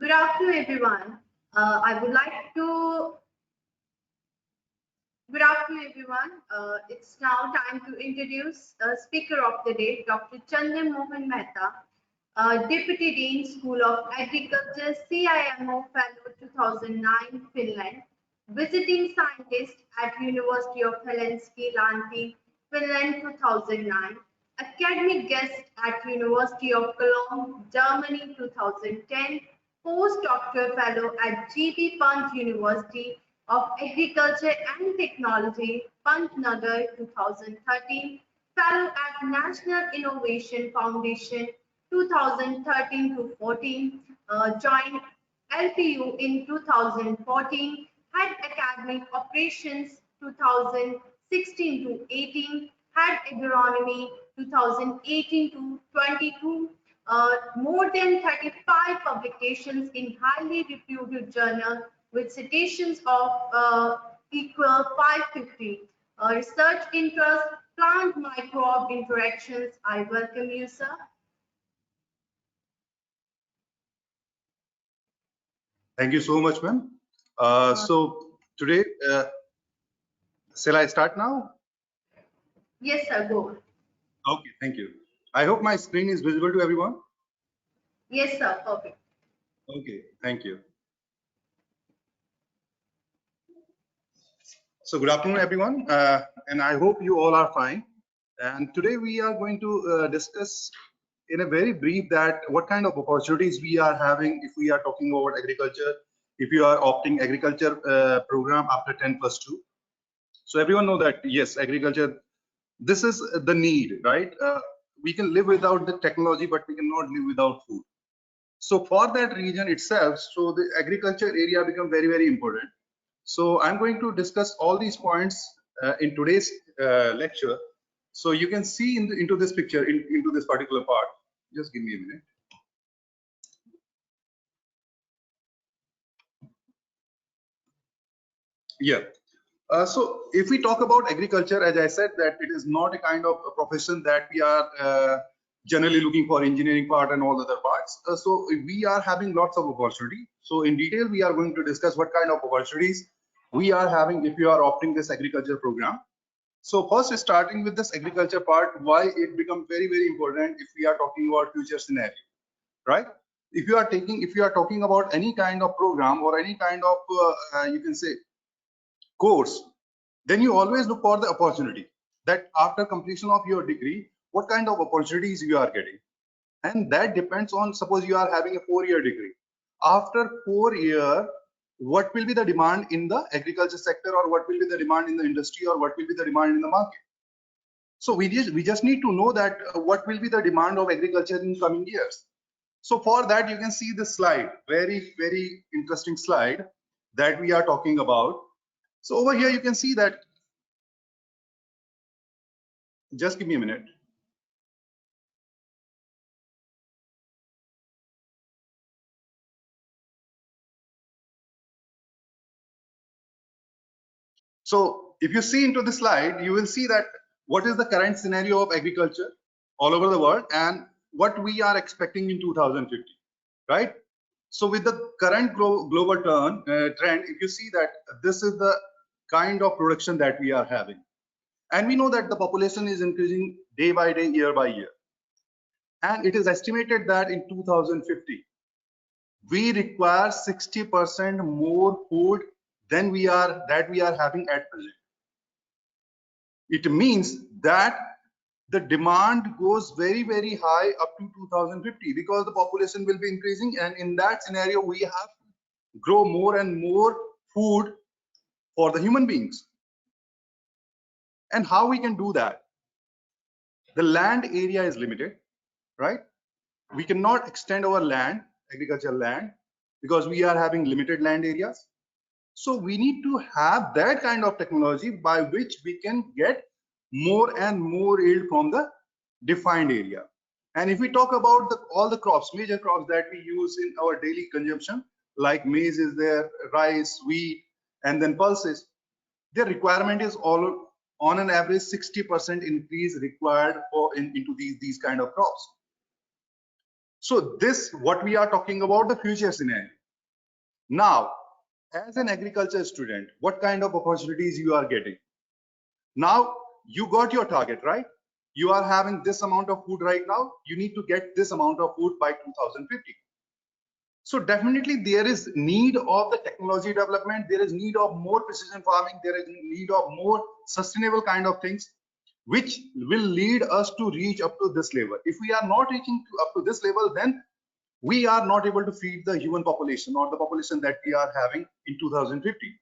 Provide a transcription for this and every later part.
Good afternoon, everyone. I would like to. Good afternoon, everyone. It's now time to introduce Speaker of the Day, Dr. Chandan Mohan Mehta, Deputy Dean, School of Agriculture, CIMO Fellow 2009, Finland, Visiting Scientist at University of Helsinki, Lahti, Finland 2009, Academic Guest at University of Cologne, Germany 2010, Postdoctoral Fellow at G.B. Pant University of Agriculture and Technology, Pantnagar 2013, Fellow at National Innovation Foundation 2013 to 14, joined LPU in 2014, had academic operations 2016 to 18, had agronomy 2018 to 22, more than 35 publications in highly reputed journal with citations of equal 550. Research interest, plant microbe interactions. I welcome you, sir. Thank you so much, ma'am. So today, shall I start now? Yes, sir, go. Okay, thank you. I hope my screen is visible to everyone. Yes, sir, perfect. Okay, thank you. So good afternoon, everyone, and I hope you all are fine. And today we are going to discuss in a very brief that what kind of opportunities we are having if we are talking about agriculture, if you are opting agriculture program after 10+2. So everyone know that, yes, agriculture, this is the need, right? We can live without the technology, but we cannot live without food. So for that region itself, so the agriculture area become very, very important. So I'm going to discuss all these points in today's lecture. So you can see into this picture, into this particular part. Just give me a minute. Yeah. So if we talk about agriculture, as I said, that it is not a kind of a profession that we are generally looking for engineering part and all other parts. So we are having lots of opportunity. So in detail, we are going to discuss what kind of opportunities we are having if you are opting this agriculture program. So first, starting with this agriculture part, why it becomes very, very important if we are talking about future scenario, right? If you are talking about any kind of program or any kind of you can say course, then you always look for the opportunity that after completion of your degree, what kind of opportunities you are getting. And that depends on, suppose you are having a 4-year degree. After 4 years, what will be the demand in the agriculture sector, or what will be the demand in the industry, or what will be the demand in the market? So we just need to know that what will be the demand of agriculture in coming years. So for that, you can see this slide, very, very interesting slide that we are talking about. So over here, you can see that, just give me a minute. So if you see into the slide, you will see that what is the current scenario of agriculture all over the world and what we are expecting in 2050, right? So with the current global trend, if you see that this is the kind of production that we are having. And we know that the population is increasing day by day, year by year. And it is estimated that in 2050, we require 60% more food than we are having at present. It means that the demand goes very, very high up to 2050 because the population will be increasing, and in that scenario we have to grow more and more food for the human beings. And how we can do that? The land area is limited, right? We cannot extend our land, agricultural land, because we are having limited land areas. So we need to have that kind of technology by which we can get more and more yield from the defined area. And if we talk about all the crops, major crops that we use in our daily consumption, like maize is there, rice, wheat, and then pulses, their requirement is all on an average 60% increase required for into these kind of crops. So this, what we are talking about, the future scenario. Now, as an agriculture student, what kind of opportunities you are getting? Now, you got your target, right? You are having this amount of food right now. You need to get this amount of food by 2050. So definitely there is need of the technology development. There is need of more precision farming. There is need of more sustainable kind of things, which will lead us to reach up to this level. If we are not reaching up to this level, then we are not able to feed the human population or the population that we are having in 2050.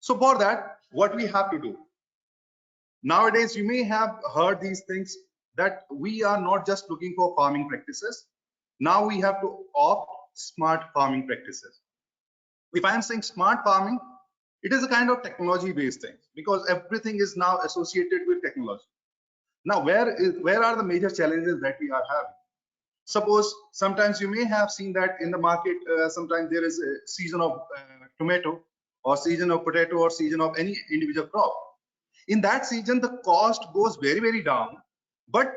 So for that, what we have to do? Nowadays, you may have heard these things that we are not just looking for farming practices. Now we have to opt smart farming practices. If I am saying smart farming, it is a kind of technology based thing because everything is now associated with technology. Now, where are the major challenges that we are having? Suppose sometimes you may have seen that in the market, sometimes there is a season of tomato or season of potato or season of any individual crop. In that season, the cost goes very, very down. But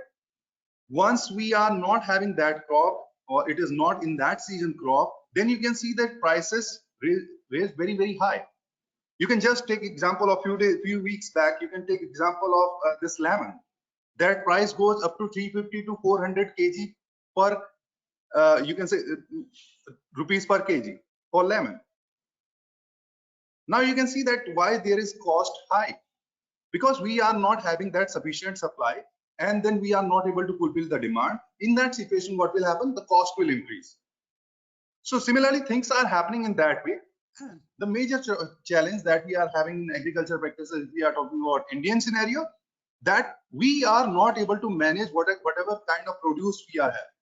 once we are not having that crop or it is not in that season crop, then you can see that prices raise very, very high. You can just take example of few weeks back. You can take example of this lemon. That price goes up to 350 to 400 kg per, you can say rupees per kg for lemon. Now you can see that why there is cost high, because we are not having that sufficient supply and then we are not able to fulfill the demand. In that situation, what will happen? The cost will increase. So similarly, things are happening in that way. The major challenge that we are having in agriculture practices, we are talking about Indian scenario, that we are not able to manage whatever kind of produce we are having.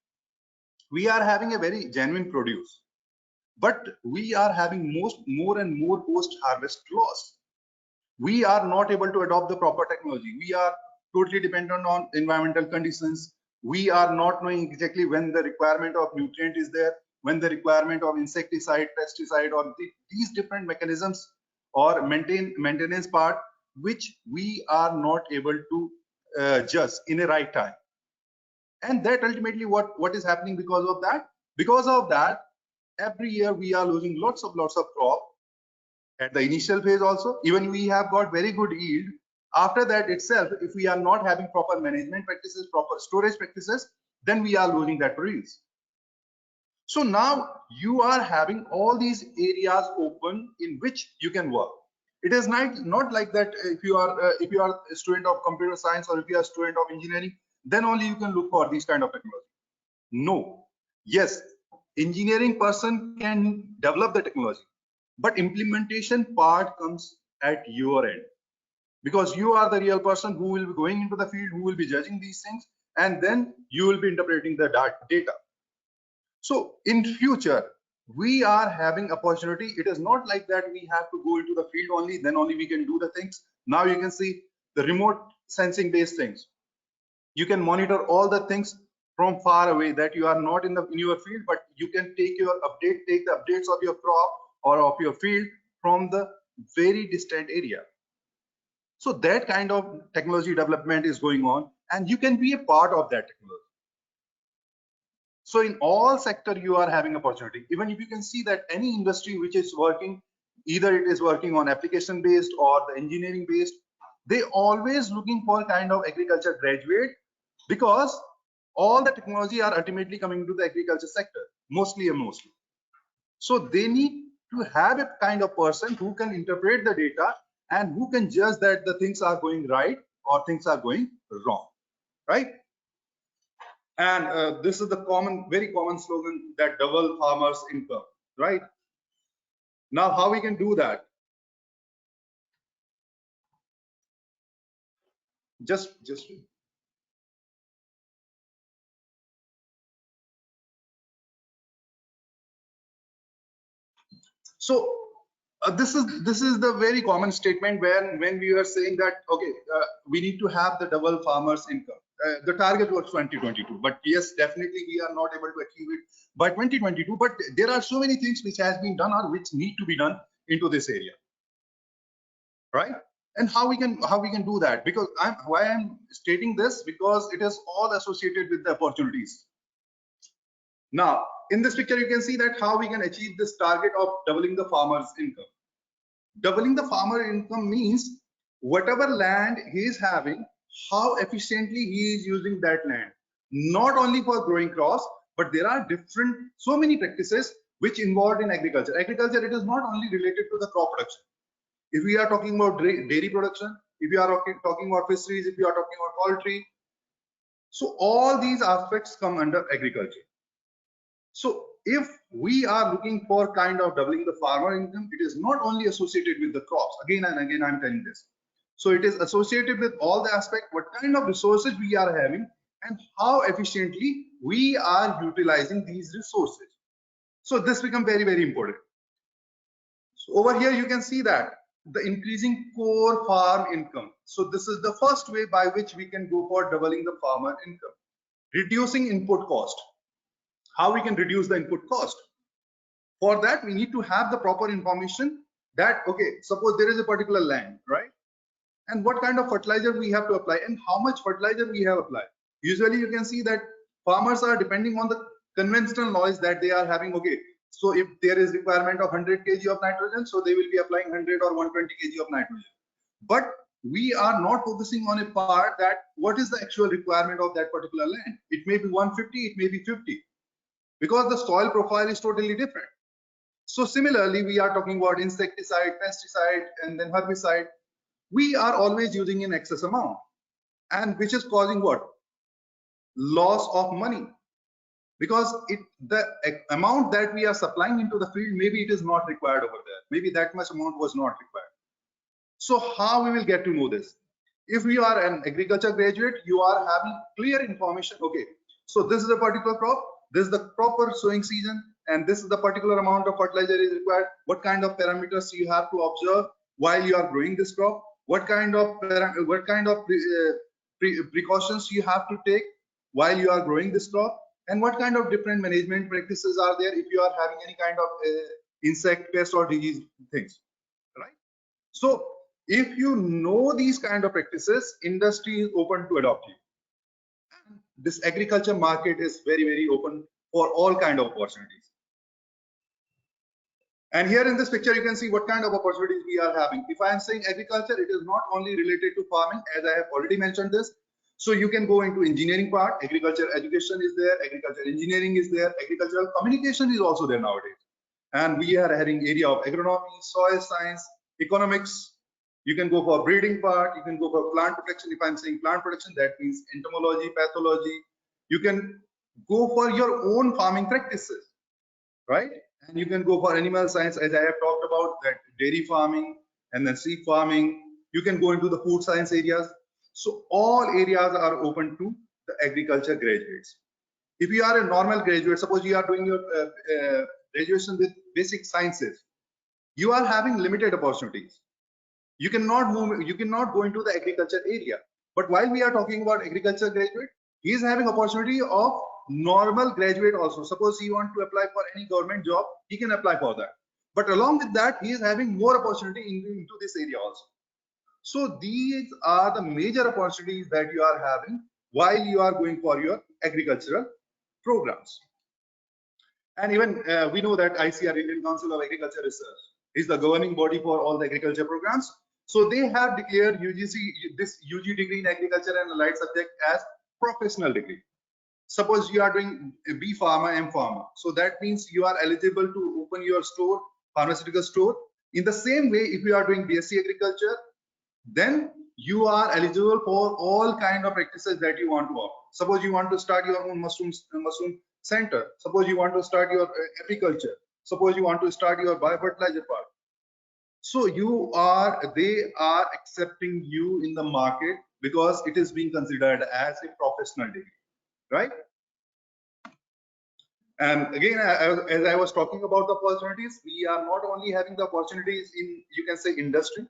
We are having a very genuine produce, but we are having more and more post-harvest loss. We are not able to adopt the proper technology. We are totally dependent on environmental conditions. We are not knowing exactly when the requirement of nutrient is there, when the requirement of insecticide, pesticide, or these different mechanisms or maintenance part, which we are not able to judge in a right time. And that ultimately what is happening because of that? Because of that, every year we are losing lots of crop at the initial phase also. Even we have got very good yield. After that itself, if we are not having proper management practices, proper storage practices, then we are losing that produce. So now you are having all these areas open in which you can work. It is not like that if you are a student of computer science or if you are a student of engineering, then only you can look for these kind of technology. No. Yes, engineering person can develop the technology, but implementation part comes at your end, because you are the real person who will be going into the field, who will be judging these things, and then you will be interpreting the data. So in future, we are having opportunity. It is not like that we have to go into the field only, then only we can do the things. Now you can see the remote sensing based things. You can monitor all the things from far away, that you are not in your field, but you can take the updates of your crop or of your field from the very distant area. So that kind of technology development is going on, and you can be a part of that technology. So in all sector you are having opportunity. Even if you can see that any industry which is working, either it is working on application based or the engineering based, they always looking for kind of agriculture graduate, because all the technology are ultimately coming to the agriculture sector, mostly. So they need to have a kind of person who can interpret the data and who can judge that the things are going right or things are going wrong, right? And this is the very common slogan, that double farmers income, right? Now, how we can do that? Just so this is the very common statement when we are saying that okay, we need to have the double farmers income. The target was 2022, but yes, definitely we are not able to achieve it by 2022. But there are so many things which has been done or which need to be done into this area, right? And how we can do that? Because why I'm stating this, because it is all associated with the opportunities. Now, in this picture, you can see that how we can achieve this target of doubling the farmer's income. Doubling the farmer income means whatever land he is having, how efficiently he is using that land. Not only for growing crops, but there are so many practices which involved in agriculture. Agriculture, it is not only related to the crop production. If we are talking about dairy production, if you are talking about fisheries, if you are talking about poultry, so all these aspects come under agriculture. So if we are looking for kind of doubling the farmer income, it is not only associated with the crops. Again and again, I'm telling this. So it is associated with all the aspects, what kind of resources we are having and how efficiently we are utilizing these resources. So this becomes very, very important. So over here, you can see that the increasing core farm income. So this is the first way by which we can go for doubling the farmer income. Reducing input cost. How we can reduce the input cost? For that, we need to have the proper information that, okay, suppose there is a particular land, right? And what kind of fertilizer we have to apply and how much fertilizer we have applied. Usually you can see that farmers are depending on the conventional knowledge that they are having. Okay, so if there is requirement of 100 kg of nitrogen, so they will be applying 100 or 120 kg of nitrogen. But we are not focusing on a part that what is the actual requirement of that particular land. It may be 150, it may be 50, because the soil profile is totally different. So similarly, we are talking about insecticide, pesticide, and then herbicide. We are always using an excess amount, and which is causing what? Loss of money, because the amount that we are supplying into the field, maybe it is not required over there. Maybe that much amount was not required. So how we will get to know this? If you are an agriculture graduate, you are having clear information. Okay, so this is a particular crop, this is the proper sowing season, and this is the particular amount of fertilizer is required. What kind of parameters you have to observe while you are growing this crop? What kind of precautions you have to take while you are growing this crop? And what kind of different management practices are there if you are having any kind of insect, pest, or disease things, right? So if you know these kind of practices, industry is open to adopt you. This agriculture market is very, very open for all kind of opportunities. And here in this picture, you can see what kind of opportunities we are having. If I am saying agriculture, it is not only related to farming, as I have already mentioned this. So you can go into engineering part, agriculture education is there, agriculture engineering is there, agricultural communication is also there nowadays. And we are having area of agronomy, soil science, economics. You can go for breeding part, you can go for plant protection. If I'm saying plant protection, that means entomology, pathology. You can go for your own farming practices, right? And you can go for animal science, as I have talked about, that dairy farming and then sheep farming. You can go into the food science areas. So all areas are open to the agriculture graduates. If you are a normal graduate, suppose you are doing your graduation with basic sciences, you are having limited opportunities. You cannot move, you cannot go into the agriculture area. But while we are talking about agriculture graduate, he is having opportunity of normal graduate also. Suppose he want to apply for any government job, he can apply for that. But along with that, he is having more opportunity into this area also. So these are the major opportunities that you are having while you are going for your agricultural programs. And even we know that ICR, Indian Council of Agriculture Research, is the governing body for all the agriculture programs. So they have declared UGC, this UG degree in agriculture and allied subject as professional degree. Suppose you are doing a B Pharma, M Pharma. So that means you are eligible to open your store, pharmaceutical store. In the same way, if you are doing BSc agriculture, then you are eligible for all kind of practices that you want to offer. Suppose you want to start your own mushroom center. Suppose you want to start your apiculture. Suppose you want to start your biofertilizer part. So they are accepting you in the market because it is being considered as a professional degree, right? And again, as I was talking about the opportunities, we are not only having the opportunities in, you can say, industry.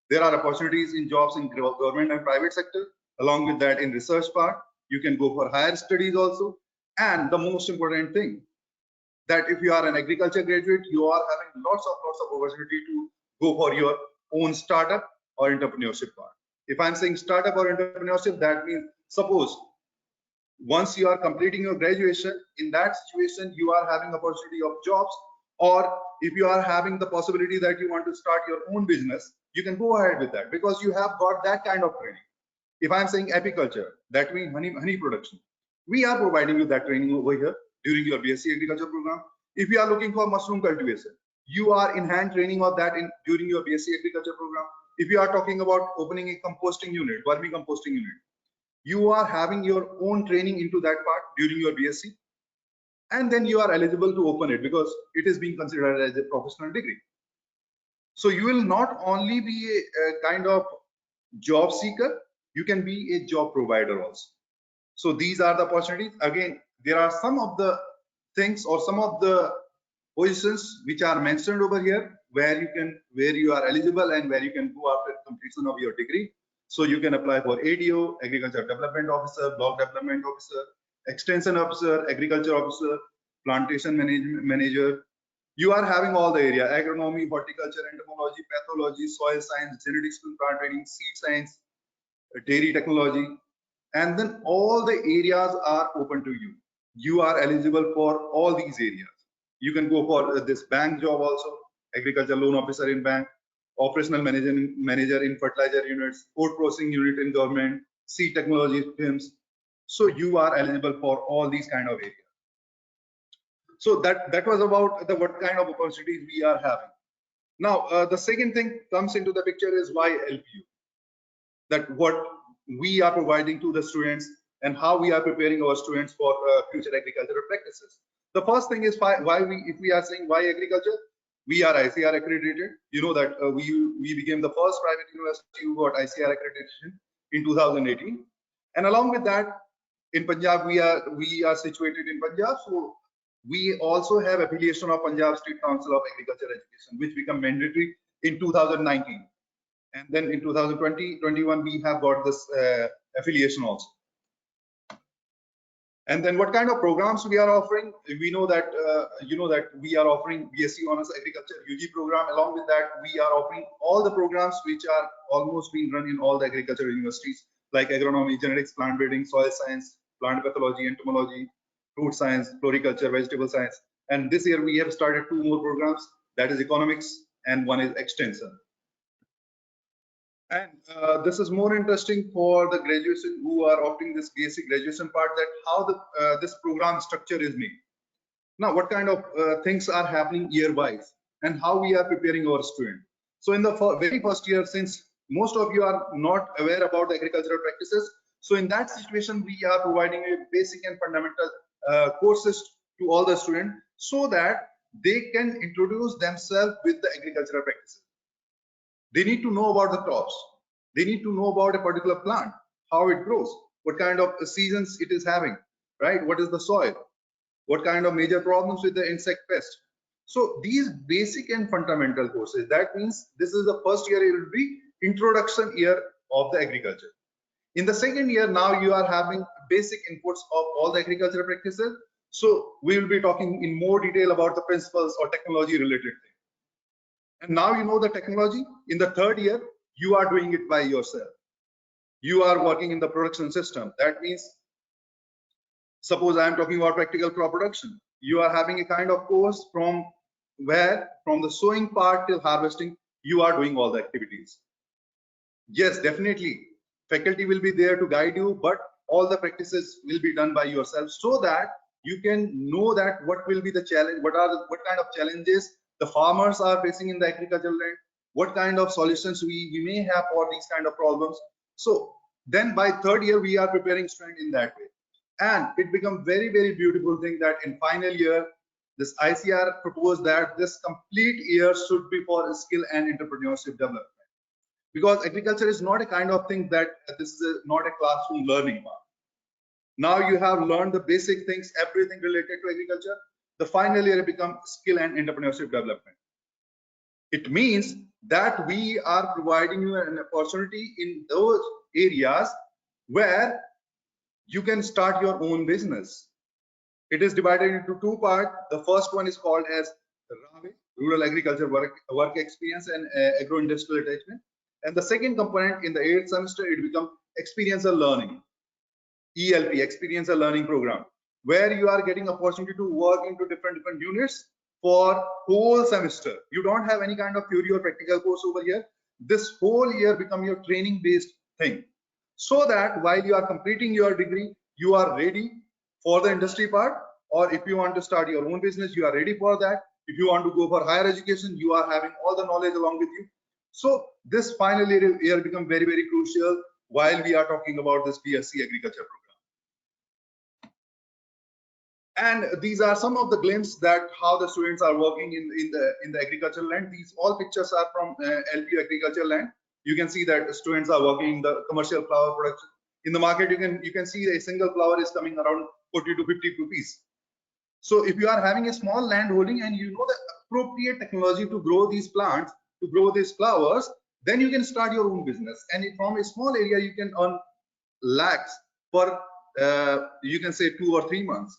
There are opportunities in jobs in government and private sector. Along with that, in research part, you can go for higher studies also. And the most important thing, that if you are an agriculture graduate, you are having lots of opportunity to go for your own startup or entrepreneurship part. If I'm saying startup or entrepreneurship, that means suppose once you are completing your graduation, in that situation you are having opportunity of jobs, or if you are having the possibility that you want to start your own business, you can go ahead with that because you have got that kind of training. If I'm saying apiculture, that means honey production, we are providing you that training over here during your BSc agriculture program. If you are looking for mushroom cultivation, you are in hand training of that during your BSc agriculture program. If you are talking about opening a composting unit, vermicomposting unit, you are having your own training into that part during your BSc, and then you are eligible to open it because it is being considered as a professional degree. So you will not only be a kind of job seeker, you can be a job provider also. So these are the opportunities. Again, there are some of the things or some of the positions which are mentioned over here where you are eligible and where you can go after completion of your degree. So you can apply for ADO, Agriculture Development Officer, Block Development Officer, Extension Officer, Agriculture Officer, Plantation Manager. You are having all the area: agronomy, horticulture, entomology, pathology, soil science, genetics, plant breeding, seed science, dairy technology, and then all the areas are open to you. You are eligible for all these areas. You can go for this bank job also, agriculture loan officer in bank, operational manager in fertilizer units, food processing unit in government, seed technology firms. So you are eligible for all these kind of areas. So that was about what kind of opportunities we are having. Now the second thing comes into the picture is why LPU, that what we are providing to the students and how we are preparing our students for future agricultural practices. The first thing is if we are saying why agriculture, we are ICR accredited. You know that we became the first private university who got ICR accreditation in 2018, and along with that, in Punjab we are situated in Punjab, so we also have affiliation of Punjab State Council of Agriculture Education, which became mandatory in 2019. And then in 2020-21 we have got this affiliation also. And then what kind of programs we are offering? We know that we are offering BSc Honors Agriculture UG program. Along with that, we are offering all the programs which are almost being run in all the agricultural universities, like agronomy, genetics, plant breeding, soil science, plant pathology, entomology, fruit science, floriculture, vegetable science. And this year we have started 2 more programs, that is economics and one is extension. And this is more interesting for the graduation who are opting this BSc graduation part, that how this program structure is made. Now, what kind of things are happening year-wise and how we are preparing our student. So in the very first year, since most of you are not aware about the agricultural practices, so in that situation, we are providing a basic and fundamental courses to all the students so that they can introduce themselves with the agricultural practices. They need to know about the crops. They need to know about a particular plant, how it grows, what kind of seasons it is having, right? What is the soil? What kind of major problems with the insect pest? So these basic and fundamental courses, that means this is the first year, it will be introduction year of the agriculture. In the second year, now you are having basic inputs of all the agricultural practices. So we will be talking in more detail about the principles or technology related things. And now you know the technology. In the third year, you are doing it by yourself. You are working in the production system. That means, suppose I am talking about practical crop production. You are having a kind of course from the sowing part till harvesting, you are doing all the activities. Yes, definitely, faculty will be there to guide you, but all the practices will be done by yourself so that you can know that what will be the challenge, what kind of challenges the farmers are facing in the agricultural land, what kind of solutions we may have for these kind of problems. So then by third year, we are preparing students in that way. And it becomes very, very beautiful thing that in final year, this ICR proposed that this complete year should be for skill and entrepreneurship development. Because agriculture is not a kind of thing that this is not a classroom learning part. Now you have learned the basic things, everything related to agriculture. The final year becomes skill and entrepreneurship development. It means that we are providing you an opportunity in those areas where you can start your own business. It is divided into 2 parts. The first one is called as RAWE, Rural Agriculture Work Experience and Agro-Industrial Attachment. And the second component in the 8th semester, it becomes experiential learning. ELP, Experiential Learning Program, where you are getting opportunity to work into different units for whole semester. You don't have any kind of theory or practical course over here. This whole year become your training based thing, so that while you are completing your degree, you are ready for the industry part, or if you want to start your own business, you are ready for that. If you want to go for higher education, you are having all the knowledge along with you. So this final year become very, very crucial while we are talking about this BSc Agriculture program. And these are some of the glimpses that how the students are working in the agricultural land. These all pictures are from LPU agricultural land. You can see that students are working in the commercial flower production. In the market, you can see a single flower is coming around 40 to 50 rupees. So if you are having a small land holding and you know the appropriate technology to grow these plants, to grow these flowers, then you can start your own business. And from a small area, you can earn lakhs for you can say 2 or 3 months,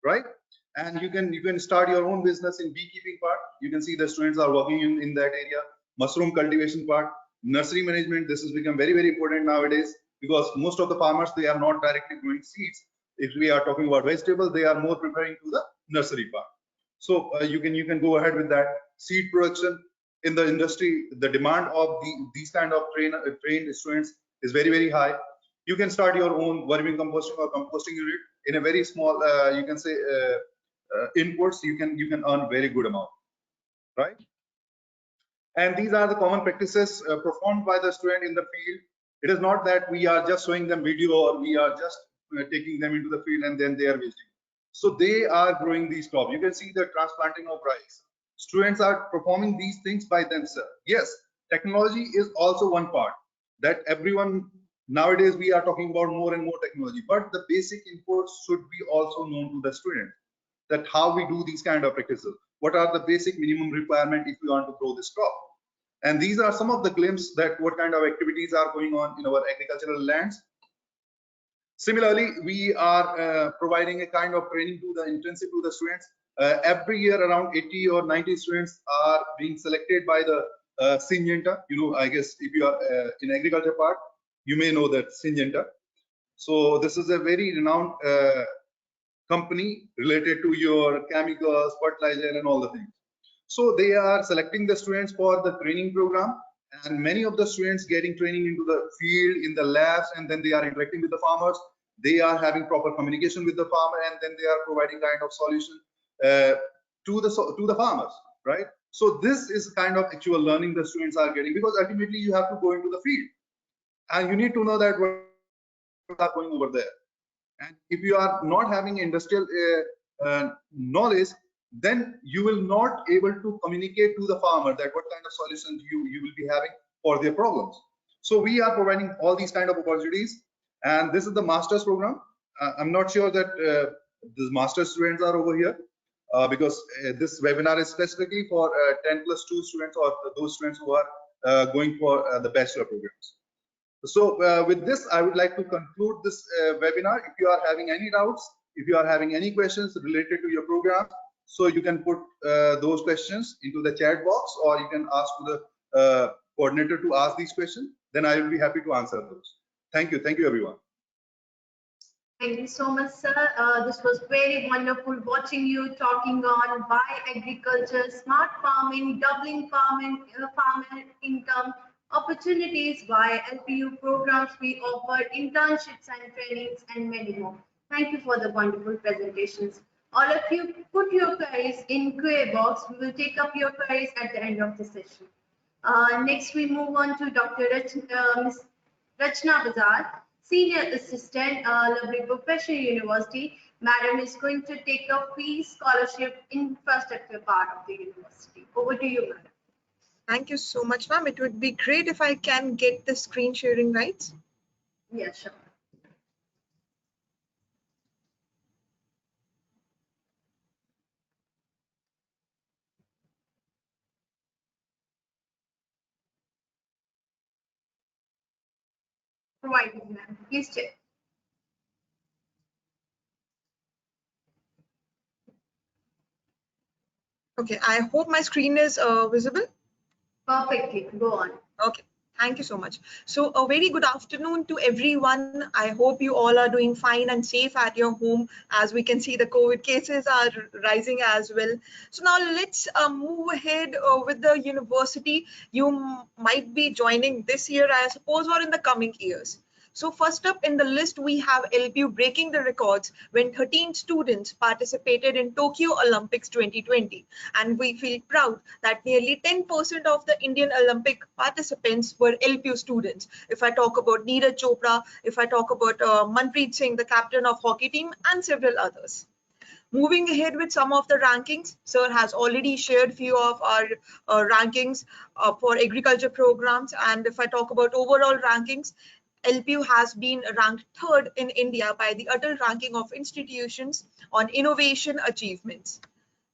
right? And you can start your own business in beekeeping part. You can see the students are working in that area. Mushroom cultivation part, nursery management. This has become very, very important nowadays, because most of the farmers, they are not directly growing seeds. If we are talking about vegetables, they are more preparing to the nursery part. So you can go ahead with that. Seed production in the industry, the demand of these kind of trained students is very, very high. You can start your own vermicomposting or composting unit in a very small, you can say, inputs. You can earn very good amount, right? And these are the common practices performed by the student in the field. It is not that we are just showing them video or we are just taking them into the field and then they are wasting. So they are growing these crops. You can see the transplanting of rice. Students are performing these things by themselves. Yes, technology is also one part that everyone nowadays we are talking about more and more technology, but the basic inputs should be also known to the student, that how we do these kind of practices. What are the basic minimum requirement if we want to grow this crop? And these are some of the glimpses that what kind of activities are going on in our agricultural lands. Similarly, we are providing a kind of training to the intensive to the students. Every year around 80 or 90 students are being selected by the Syngenta. You know, I guess if you are in agriculture part, you may know that Syngenta. So this is a very renowned company related to your chemicals, fertilizer, and all the things. So they are selecting the students for the training program, and many of the students getting training into the field, in the labs, and then they are interacting with the farmers. They are having proper communication with the farmer, and then they are providing kind of solution to the farmers, right? So this is kind of actual learning the students are getting, because ultimately you have to go into the field and you need to know that what are going over there. And if you are not having industrial knowledge, then you will not able to communicate to the farmer that what kind of solutions you will be having for their problems. So we are providing all these kind of opportunities, and this is the master's program. I'm not sure that the master's students are over here, because this webinar is specifically for 10+2 students, or those students who are going for the bachelor programs. So with this, I would like to conclude this webinar. If you are having any doubts, if you are having any questions related to your program, so you can put those questions into the chat box, or you can ask to the coordinator to ask these questions. Then I will be happy to answer those. Thank you. Thank you, everyone. Thank you so much, sir. This was very wonderful watching you talking on why agriculture, smart farming, doubling farmer income, opportunities, why LPU programs we offer, internships and trainings, and many more. Thank you for the wonderful presentations. All of you, put your queries in QA box. We will take up your queries at the end of the session. Next, we move on to Dr. Ms. Rachna Bazar, Senior Assistant, Lovely Professional University. Madam is going to take up fee scholarship infrastructure part of the university. Over to you, madam. Thank you so much, ma'am. It would be great if I can get the screen sharing rights. Yeah, sure. Provided, ma'am. Please check. Okay, I hope my screen is visible. Perfectly. Go on. Okay, Thank you so much. So a very good afternoon to everyone. I hope you all are doing fine and safe at your home. As we can see, the COVID cases are rising as well. So now let's move ahead with the university you might be joining this year, I suppose, or in the coming years. So first up in the list, we have LPU breaking the records when 13 students participated in Tokyo Olympics 2020. And we feel proud that nearly 10% of the Indian Olympic participants were LPU students. If I talk about Neeraj Chopra, if I talk about Manpreet Singh, the captain of hockey team, and several others. Moving ahead with some of the rankings, sir has already shared few of our rankings for agriculture programs. And if I talk about overall rankings, LPU has been ranked third in India by the Atal ranking of institutions on innovation achievements.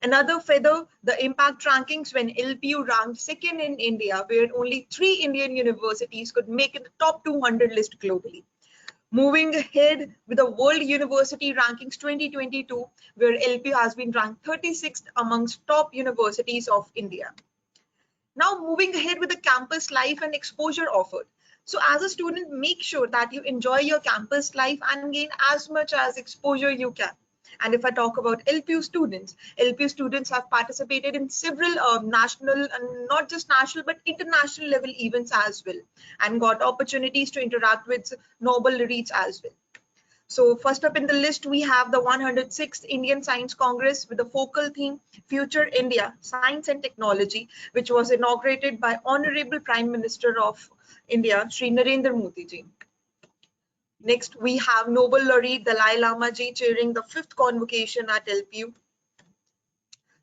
Another feather, the impact rankings when LPU ranked second in India, where only 3 Indian universities could make it the top 200 list globally. Moving ahead with the World University Rankings 2022, where LPU has been ranked 36th amongst top universities of India. Now moving ahead with the campus life and exposure offered. So as a student, make sure that you enjoy your campus life and gain as much as exposure you can. And if I talk about LPU students have participated in several national and not just national but international level events as well, and got opportunities to interact with Nobel laureates as well. So first up in the list, we have the 106th Indian Science Congress with the focal theme Future India, Science and Technology, which was inaugurated by Honorable Prime Minister of India, Sri Narendra Modi ji. Next, we have Nobel laureate Dalai Lama ji chairing the 5th convocation at LPU.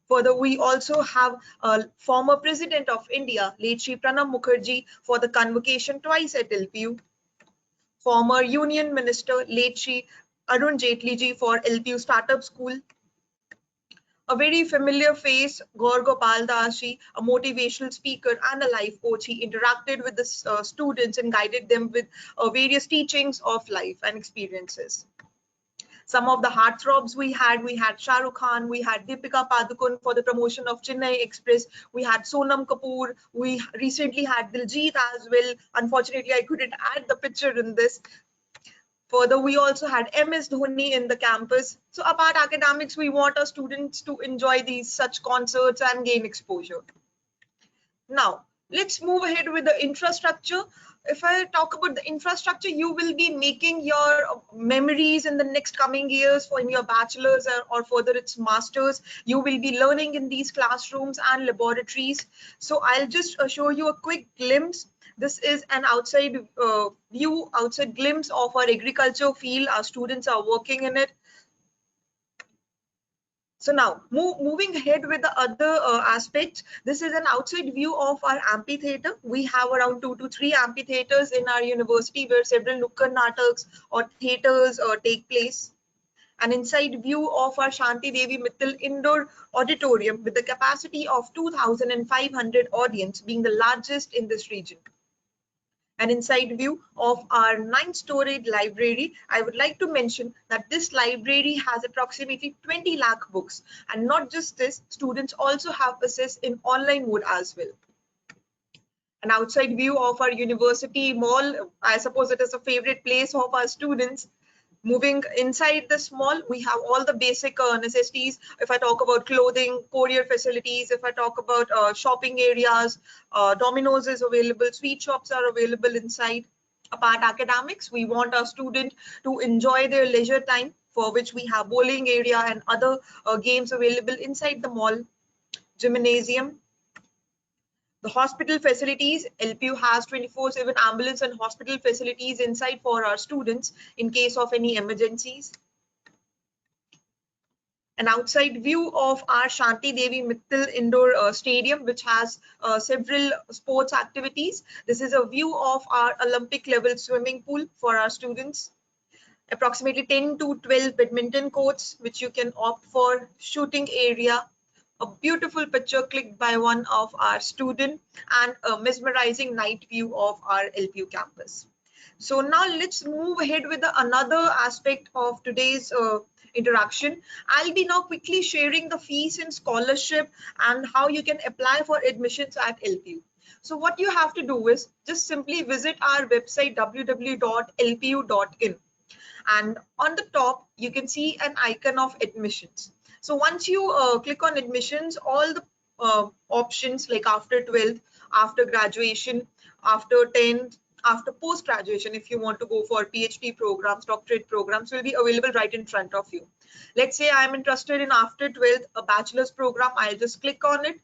Further, we also have former President of India, late Shri Pranab Mukherjee, for the convocation twice at LPU. Former Union Minister, late Shri Arun Jaitley ji for LPU Startup School. A very familiar face, Gaur Gopal Das ji, a motivational speaker and a life coach. He interacted with the students and guided them with various teachings of life and experiences. Some of the heartthrobs we had Shah Rukh Khan, we had Deepika Padukone for the promotion of Chennai Express, we had Sonam Kapoor, we recently had Diljit as well. Unfortunately, I couldn't add the picture in this. Further, we also had MS Dhoni in the campus. So apart academics, we want our students to enjoy these such concerts and gain exposure. Now, let's move ahead with the infrastructure. If I talk about the infrastructure, you will be making your memories in the next coming years for in your bachelor's or further its master's. You will be learning in these classrooms and laboratories. So I'll just show you a quick glimpse. This is an outside view, outside glimpse of our agriculture field. Our students are working in it. So now moving ahead with the other aspects, this is an outside view of our amphitheater. We have around 2 to 3 amphitheaters in our university where several Nukkad Nataks or theaters take place. An inside view of our Shanti Devi Mittal indoor auditorium with the capacity of 2,500 audience being the largest in this region. An inside view of our 9-storied library. I would like to mention that this library has approximately 20 lakh books, and not just this, students also have access in online mode as well. An outside view of our university mall. I suppose it is a favorite place of our students. Moving inside this mall, we have all the basic necessities. If I talk about clothing, courier facilities, if I talk about shopping areas, Domino's is available, sweet shops are available inside. Apart academics, we want our student to enjoy their leisure time, for which we have bowling area and other games available inside the mall. Gymnasium. The hospital facilities, LPU has 24/7 ambulance and hospital facilities inside for our students in case of any emergencies. An outside view of our Shanti Devi Mittal indoor stadium, which has several sports activities. This is a view of our Olympic level swimming pool for our students. Approximately 10 to 12 badminton courts, which you can opt for, shooting area. A beautiful picture clicked by one of our students, and a mesmerizing night view of our LPU campus. So now let's move ahead with another aspect of today's interaction. I'll be now quickly sharing the fees and scholarship and how you can apply for admissions at LPU. So what you have to do is just simply visit our website www.lpu.in, and on the top you can see an icon of admissions. So once you click on admissions, all the options like after 12th, after graduation, after 10th, after post graduation, if you want to go for PhD programs, doctorate programs, will be available right in front of you. Let's say I'm interested in after 12th a bachelor's program. I'll just click on it.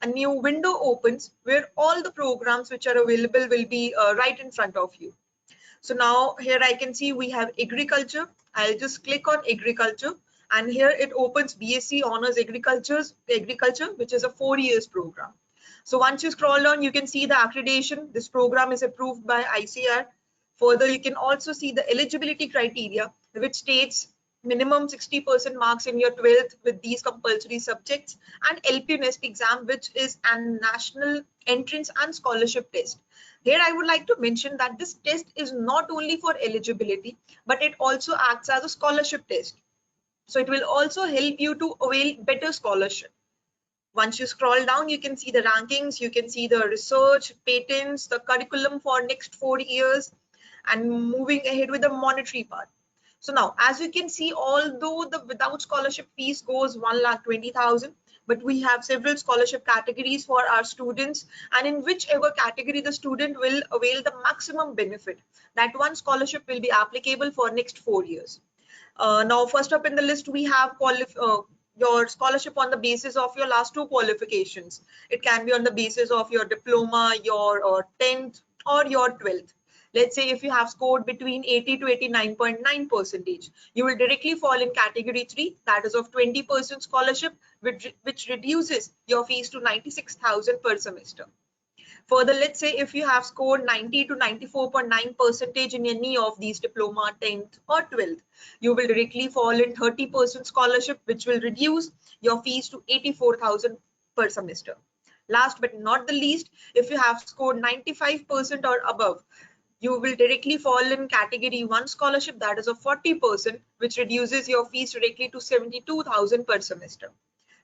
A new window opens where all the programs which are available will be right in front of you. So now here I can see we have agriculture. I'll just click on agriculture, and here it opens BSc Honors Agriculture, which is a 4 years program. So once you scroll down, you can see the accreditation. This program is approved by ICR. Further, you can also see the eligibility criteria, which states minimum 60% marks in your 12th with these compulsory subjects, and LPU NEST exam, which is a national entrance and scholarship test. Here I would like to mention that this test is not only for eligibility, but it also acts as a scholarship test. So it will also help you to avail better scholarship. Once you scroll down, you can see the rankings, you can see the research, patents, the curriculum for next 4 years, and moving ahead with the monetary part. So now, as you can see, although the without scholarship fees goes 1,20,000, but we have several scholarship categories for our students, and in whichever category the student will avail the maximum benefit, that one scholarship will be applicable for next 4 years. Now, first up in the list, we have your scholarship on the basis of your last 2 qualifications. It can be on the basis of your diploma, your 10th, or your 12th. Let's say if you have scored between 80 to 89.9%, you will directly fall in category 3, that is of 20% scholarship, which reduces your fees to 96,000 per semester. Further, let's say if you have scored 90 to 94.9% in any of these diploma, 10th or 12th, you will directly fall in 30% scholarship, which will reduce your fees to 84,000 per semester. Last but not the least, if you have scored 95% or above, you will directly fall in category 1 scholarship, that is of 40%, which reduces your fees directly to 72,000 per semester.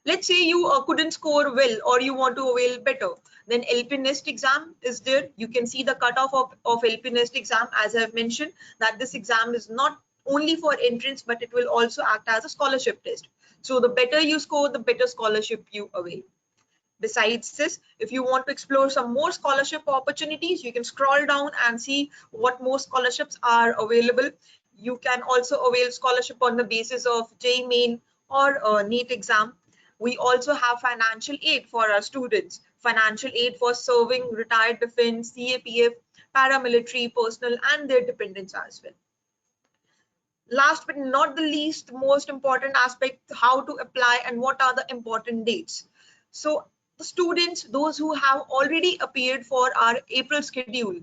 Let's say you couldn't score well, or you want to avail better, then LP NEST exam is there. You can see the cutoff of LP NEST exam. As I have mentioned, that this exam is not only for entrance, but it will also act as a scholarship test. So the better you score, the better scholarship you avail. Besides this, if you want to explore some more scholarship opportunities, you can scroll down and see what more scholarships are available. You can also avail scholarship on the basis of JEE Main or NEET exam. We also have financial aid for our students, financial aid for serving retired defense, CAPF, paramilitary personnel, and their dependents as well. Last but not the least, the most important aspect, how to apply and what are the important dates. So the students, those who have already appeared for our April schedule,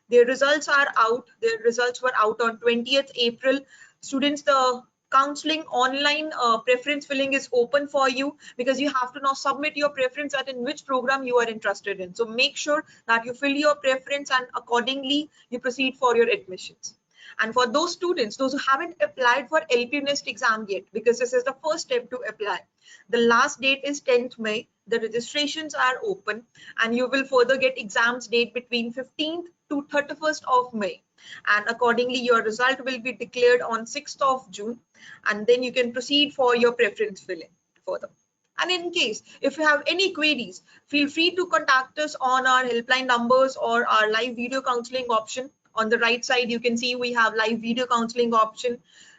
their results are out. Their results were out on 20th April. Students, the counseling online preference filling is open for you, because you have to now submit your preference at in which program you are interested in. So make sure that you fill your preference and accordingly you proceed for your admissions. And for those students, those who haven't applied for LPU NEST exam yet, because this is the first step to apply, the last date is 10th May. The registrations are open, and you will further get exams date between 15th to 31st of May. And accordingly, your result will be declared on 6th of June, and then you can proceed for your preference filling further. And in case if you have any queries, feel free to contact us on our helpline numbers or our live video counseling option. On the right side, you can see we have live video counseling option.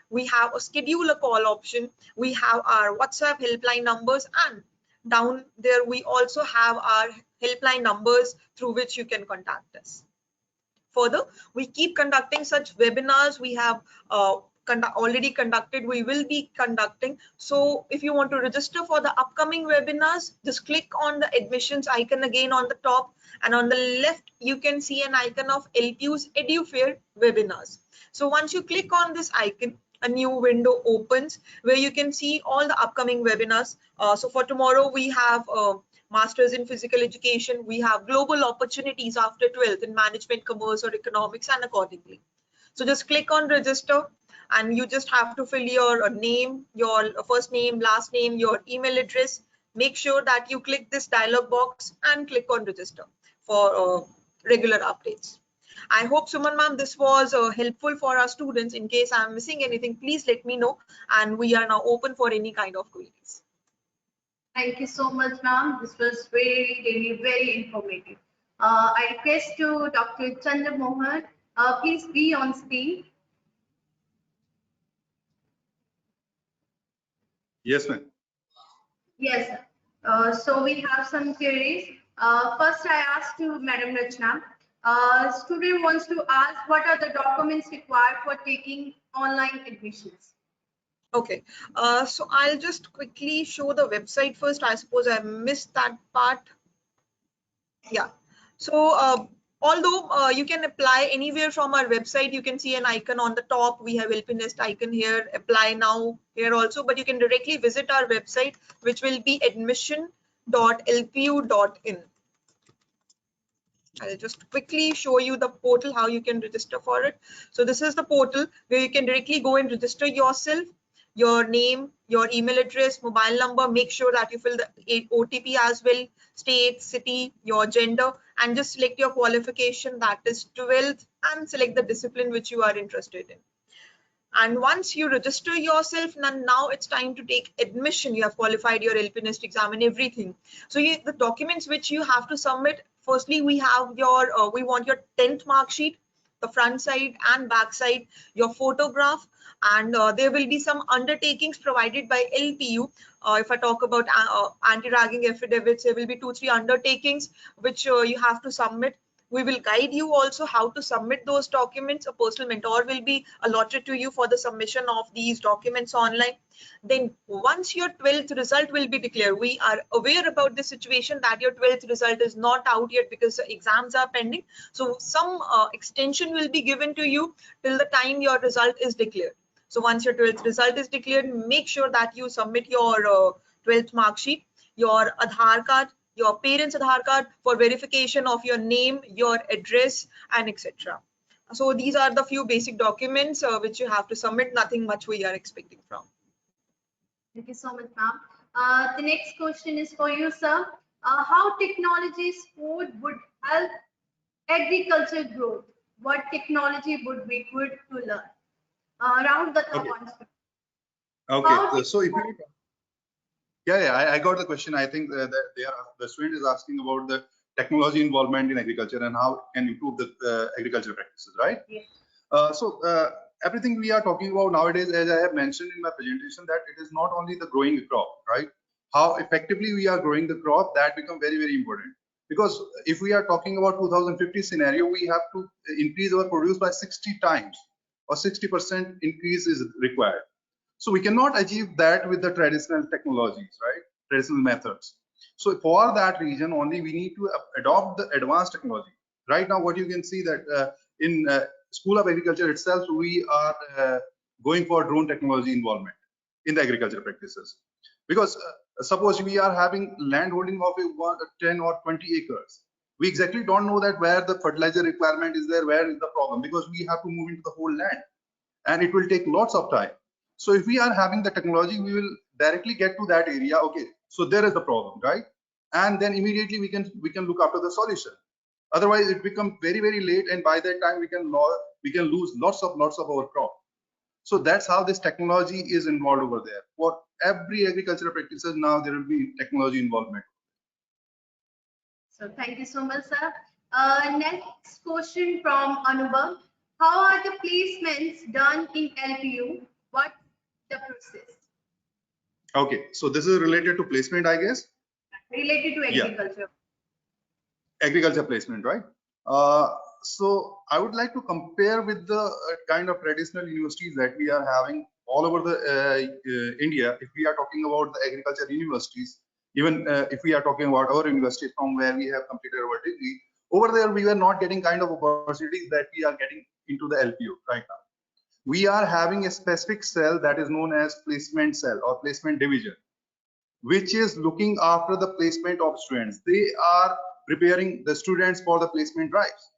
We have a schedule a call option. We have our WhatsApp helpline numbers, and down there we also have our helpline numbers through which you can contact us. Further, we keep conducting such webinars. We have already conducted, we will be conducting. So if you want to register for the upcoming webinars, just click on the admissions icon again on the top, and on the left you can see an icon of LPU's Edu-Fair webinars. So once you click on this icon, a new window opens where you can see all the upcoming webinars. So for tomorrow we have Masters in Physical Education. We have Global Opportunities after 12th in Management, Commerce or Economics, and accordingly. So just click on register, and you just have to fill your name, your first name, last name, your email address. Make sure that you click this dialog box and click on register. for regular updates. I hope, Suman ma'am, this was helpful for our students. In case I'm missing anything, please let me know, and we are now open for any kind of queries. Thank you so much, ma'am. This was really very informative. I request to Dr. Chandra Mohan, please be on screen. Yes, ma'am. Yes, sir. So we have some queries. First, I asked to Madam Rachna. Student wants to ask what are the documents required for taking online admissions? Okay, so I'll just quickly show the website first. I suppose I missed that part. Yeah, so although you can apply anywhere from our website, you can see an icon on the top. We have LP Nest icon here, apply now here also, but you can directly visit our website, which will be admission.lpu.in. I'll just quickly show you the portal, how you can register for it. So this is the portal where you can directly go and register yourself, your name, your email address, mobile number. Make sure that you fill the OTP as well, state, city, your gender, and just select your qualification, that is 12th, and select the discipline which you are interested in. And once you register yourself, now it's time to take admission. You have qualified your LP Nest exam and everything. So the documents which you have to submit, firstly, we have your, we want your 10th mark sheet, the front side and back side, your photograph, and there will be some undertakings provided by LPU. If I talk about anti-ragging affidavits, there will be 2-3 undertakings which you have to submit. We will guide you also how to submit those documents. A personal mentor will be allotted to you for the submission of these documents online. Then once your 12th result will be declared, we are aware about the situation that your 12th result is not out yet because the exams are pending. So some extension will be given to you till the time your result is declared. So once your 12th result is declared, make sure that you submit your 12th mark sheet, your Aadhaar card, your parents' Aadhaar card for verification of your name, your address, and etc. So these are the few basic documents which you have to submit. Nothing much we are expecting from. Thank you so much, ma'am. The next question is for you, sir. How technology sport would help agriculture growth? What technology would be good to learn? Round the Okay. ones. Okay. So if you, yeah, I got the question. I think that the student is asking about the technology involvement in agriculture and how it can improve the agricultural practices, right? Yes. So everything we are talking about nowadays, as I have mentioned in my presentation, that it is not only the growing the crop, right? How effectively we are growing the crop, that become very important. Because if we are talking about 2050 scenario, we have to increase our produce by 60 times, or 60% increase is required. So we cannot achieve that with the traditional technologies, right? Traditional methods. So for that reason only, we need to adopt the advanced technology. Right now, what you can see that in School of Agriculture itself, we are going for drone technology involvement in the agriculture practices. Because suppose we are having land holding of 10 or 20 acres. We exactly don't know that where the fertilizer requirement is there, where is the problem, because we have to move into the whole land and it will take lots of time. So if we are having the technology, we will directly get to that area. Okay, so there is the problem, right? And then immediately we can look after the solution. Otherwise, it becomes very late, and by that time we can lose lots of our crop. So that's how this technology is involved over there. For every agricultural practices now, there will be technology involvement. So thank you so much, sir. Next question from Anubhav. How are the placements done in LPU? What the process? Okay, so this is related to placement, I guess. Related to agriculture. Yeah. Agriculture placement, right? So I would like to compare with the kind of traditional universities that we are having all over the India. If we are talking about the agriculture universities, even if we are talking about our university from where we have completed our degree, over there we were not getting kind of opportunities that we are getting into the LPU right now. We are having a specific cell that is known as placement cell or placement division, which is looking after the placement of students. They are preparing the students for the placement drives.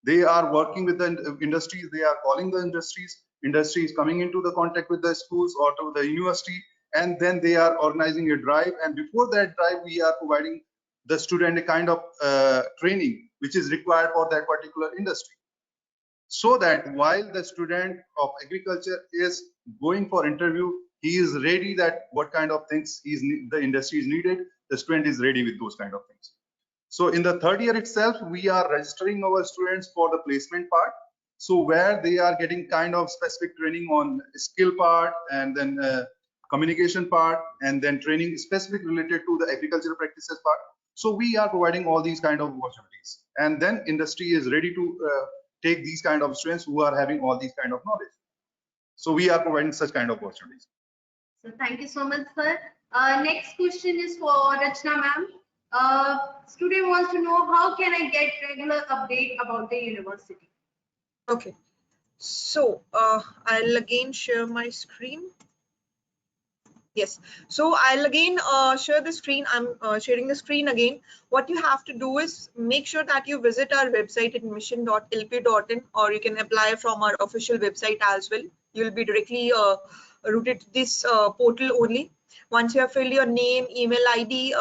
They are working with the industries. They are calling the industries coming into the contact with the schools or to the university, and then they are organizing a drive. And before that drive, we are providing the student a kind of training which is required for that particular industry, so that while the student of agriculture is going for interview, he is ready that what kind of things the industry is needed, the student is ready with those kind of things. So in the third year itself, we are registering our students for the placement part. So where they are getting kind of specific training on skill part, and then communication part, and then training specific related to the agricultural practices part. So we are providing all these kind of opportunities, and then industry is ready to take these kind of students who are having all these kind of knowledge. So we are providing such kind of opportunities. So thank you so much, sir. Next question is for Rachna ma'am. Student wants to know, how can I get regular update about the university? Okay, so I'll again share my screen. Yes, so I'll again share the screen. I'm sharing the screen again. What you have to do is make sure that you visit our website at admission.lpu.in, or you can apply from our official website as well. You'll be directly routed to this portal only. Once you have filled your name, email ID,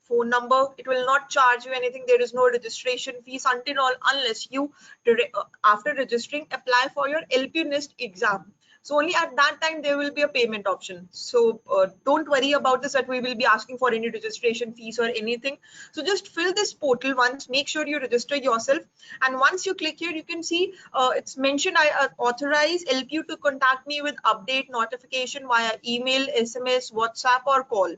phone number, it will not charge you anything. There is no registration fees unless you, after registering, apply for your LPU NIST exam. So only at that time there will be a payment option. So don't worry about this, that we will be asking for any registration fees or anything. So just fill this portal once, make sure you register yourself. And once you click here, you can see it's mentioned, I authorize LPU to contact me with update notification via email, SMS, WhatsApp or call.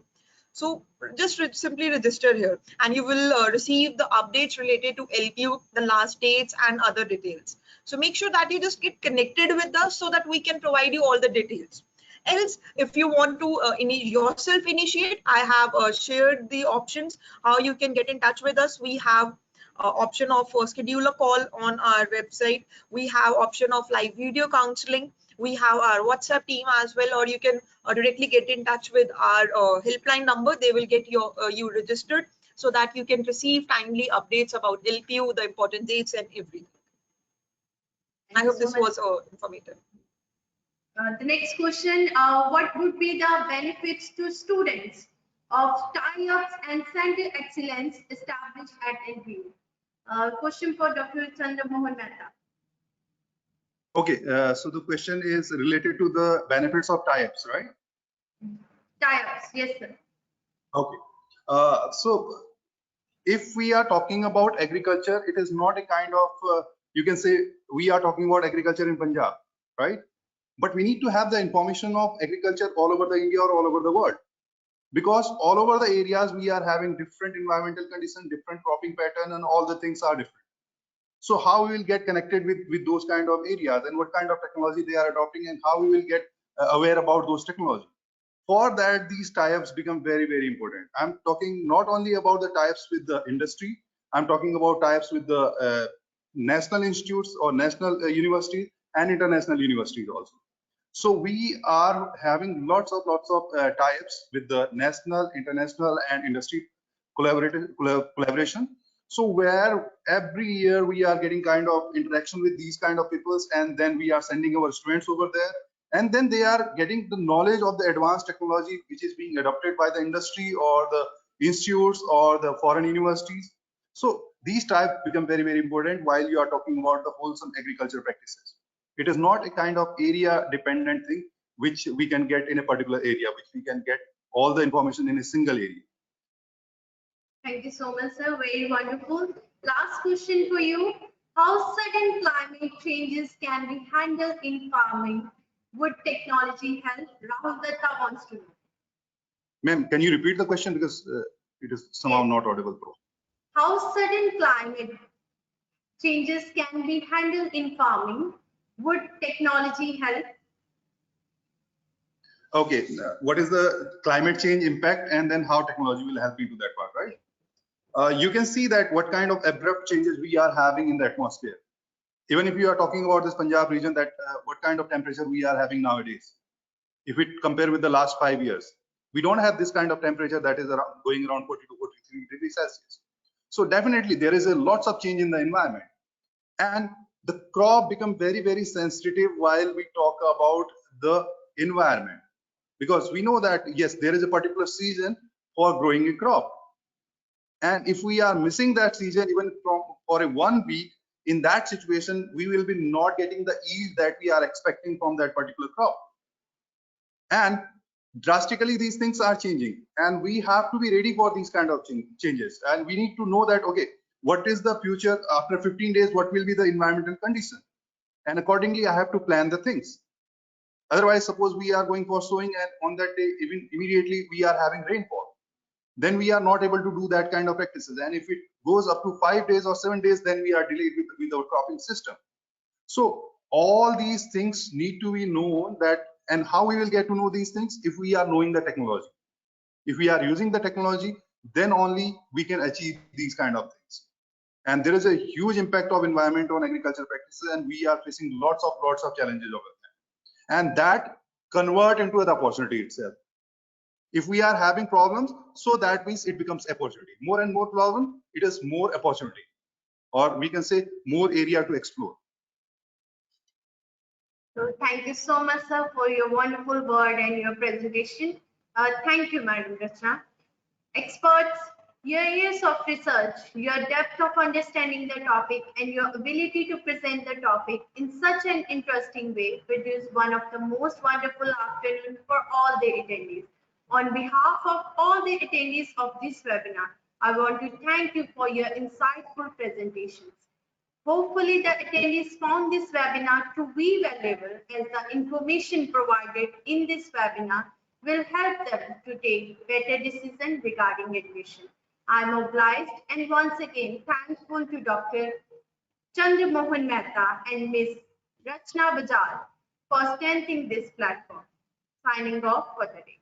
So just simply register here, and you will receive the updates related to LPU, the last dates and other details. So make sure that you just get connected with us so that we can provide you all the details. Else, if you want to yourself initiate, I have shared the options how you can get in touch with us. We have option of schedule a call on our website. We have option of live video counseling. We have our WhatsApp team as well, or you can directly get in touch with our helpline number. They will get you registered so that you can receive timely updates about LPU, the important dates and everything. I hope this was informative. The next question, what would be the benefits to students of tie-ups and center excellence established at LPU? Question for Dr. Chandra Mohan Mehta. Okay, so the question is related to the benefits of tie-ups, right? Tie-ups, yes, sir. Okay, so if we are talking about agriculture, it is not a kind of, you can say we are talking about agriculture in Punjab, right? But we need to have the information of agriculture all over the India or all over the world, because all over the areas we are having different environmental conditions, different cropping pattern, and all the things are different. So how we will get connected with those kind of areas, and what kind of technology they are adopting, and how we will get aware about those technology. For that, these tie-ups become very, very important. I'm talking not only about the tie-ups with the industry, I'm talking about tie-ups with the national institutes or national universities and international universities also. So we are having lots of tie-ups with the national, international and industry collaboration. So where every year we are getting kind of interaction with these kind of peoples, and then we are sending our students over there, and then they are getting the knowledge of the advanced technology which is being adopted by the industry or the institutes or the foreign universities. So these types become very, very important while you are talking about the wholesome agriculture practices. It is not a kind of area dependent thing which we can get in a particular area, which we can get all the information in a single area. Thank you so much, sir. Very wonderful. Last question for you. How sudden climate changes can be handled in farming? Would technology help? Rahul Datta wants to know. Ma'am, can you repeat the question, because it is somehow not audible? How sudden climate changes can be handled in farming? Would technology help? Okay, what is the climate change impact, and then how technology will help into that part, right? You can see that what kind of abrupt changes we are having in the atmosphere. Even if you are talking about this Punjab region, that what kind of temperature we are having nowadays. If we compare with the last 5 years, we don't have this kind of temperature that is going around 40 to 43 degrees Celsius. So definitely there is a lots of change in the environment, and the crop become very, very sensitive while we talk about the environment, because we know that yes, there is a particular season for growing a crop. And if we are missing that season even for a 1 week, in that situation, we will be not getting the yield that we are expecting from that particular crop. And drastically, these things are changing, and we have to be ready for these kind of changes. And we need to know that, okay, what is the future after 15 days? What will be the environmental condition? And accordingly, I have to plan the things. Otherwise, suppose we are going for sowing and on that day, even immediately we are having rainfall, then we are not able to do that kind of practices. And if it goes up to 5 days or 7 days, then we are delayed with our cropping system. So all these things need to be known, that, and how we will get to know these things? If we are knowing the technology. If we are using the technology, then only we can achieve these kind of things. And there is a huge impact of environment on agricultural practices, and we are facing lots of challenges over there. And that convert into an opportunity itself. If we are having problems, so that means it becomes opportunity. More and more problem, it is more opportunity, or we can say more area to explore. So thank you so much, sir, for your wonderful word and your presentation. Thank you, Madam Rachna. Experts, your years of research, your depth of understanding the topic, and your ability to present the topic in such an interesting way produced one of the most wonderful afternoons for all the attendees. On behalf of all the attendees of this webinar, I want to thank you for your insightful presentations. Hopefully, the attendees found this webinar to be valuable, as the information provided in this webinar will help them to take better decisions regarding admission. I am obliged and once again thankful to Dr. Chandra Mohan Mehta and Ms. Rachna Bajaj for strengthening this platform. Signing off for the day.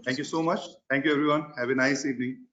Thank you so much. Thank you, everyone. Have a nice evening.